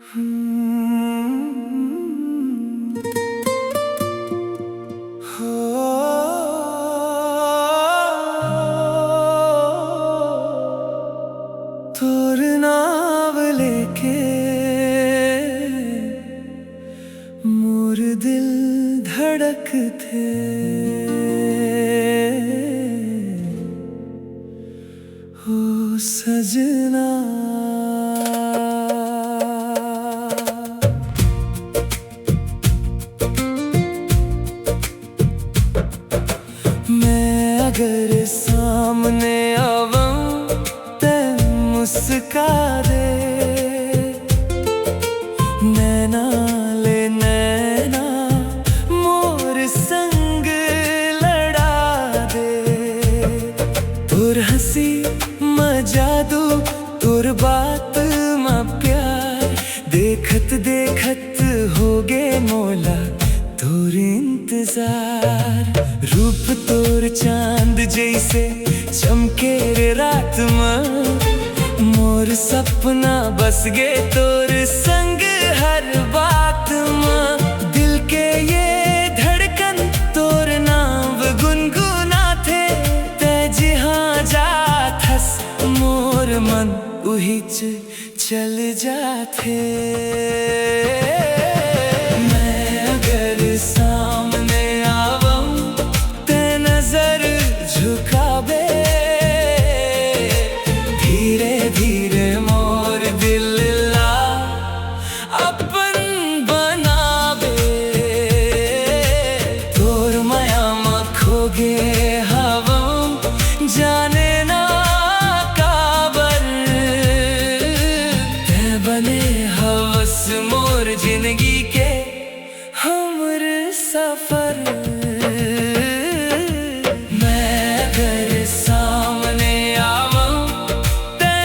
तोर नाव लेके मोर दिल धड़क थे, हो सजना। मैं अगर सामने आवां ते मुस्का दे, नैना ले नैना मोर संग लड़ा दे। तोर हंसी म जादू, तोर बात म प्यार, देखत देखत होगे मोला तोर इंतजार। रूप तोर चांद जैसे चमके रे रात में, मोर सपना बस गे तोर संग हर बात में। दिल के ये धड़कन तोर नाम गुनगुना थे, ते जहाँ जात हस मोर मन उही चल जाते। मैं अगर सामने आवं ते नजर झुकाबे, धीरे धीरे मोर दिल ला अपन बनाबे। तोर माया में खोगे हवा जाने ना काबर, ते बने हवस मोर जिंदगी के हमर सफर। मैं अगर सामने आवां ते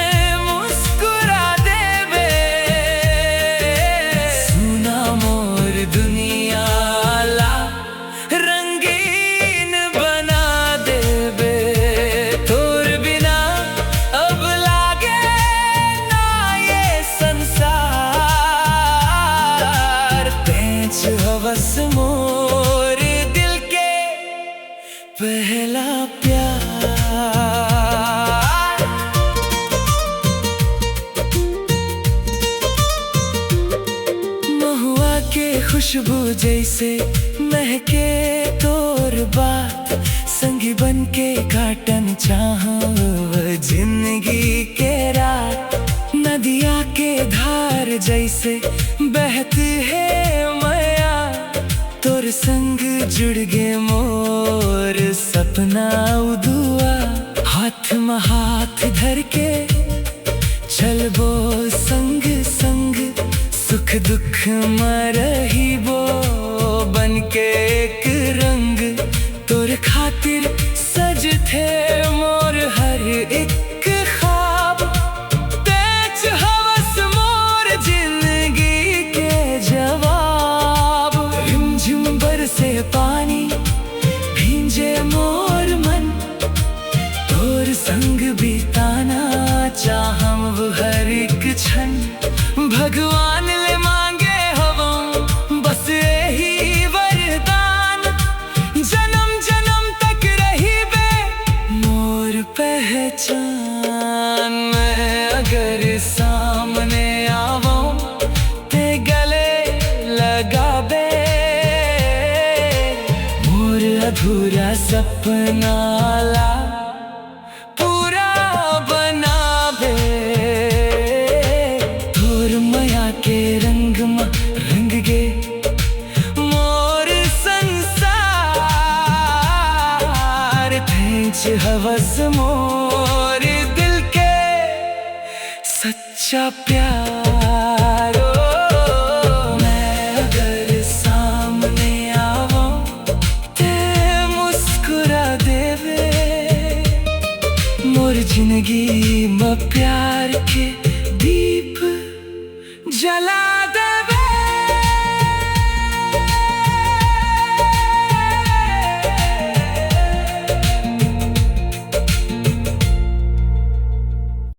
मुस्कुरा देबे, सुना मोर दुनिया ला रंगीन बना देबे। तोर बिना अब लागे ना ये संसार, पेंच हवस मोर दिल के पहला प्यार। महुआ के खुशबू जैसे महके तोर बात, संगी बन के काटन चाहूं जिंदगी के रात। नदिया के धार जैसे बहती है माया, तोर संग जुड़ गे मोर सपना दुआ। हाथ में हाथ धर के चलबो संग संग, सुख दुख में रहिबो बन के एक रंग। तोर खातिर सज थे मोर हर एक ख्वाब, तेज हवस मोर जिंदगी के जवाब। रिमझिम बरसे पानी भींजे मोर मन, तोर संग बिताना चाहम वो हर एक क्षण। भगवान ले मांगे हवं बस यही वरदान, जन्म जन्म तक रही बे मोर पहचान। मैं अगर सामने आवां ते गले लगा बे, मोर अधूरा सपना ला पूरा बनाबे। तोर माया के रंग में रंग गे मोर संसार, थेंच हवस मोर दिल के सच्चा प्यार।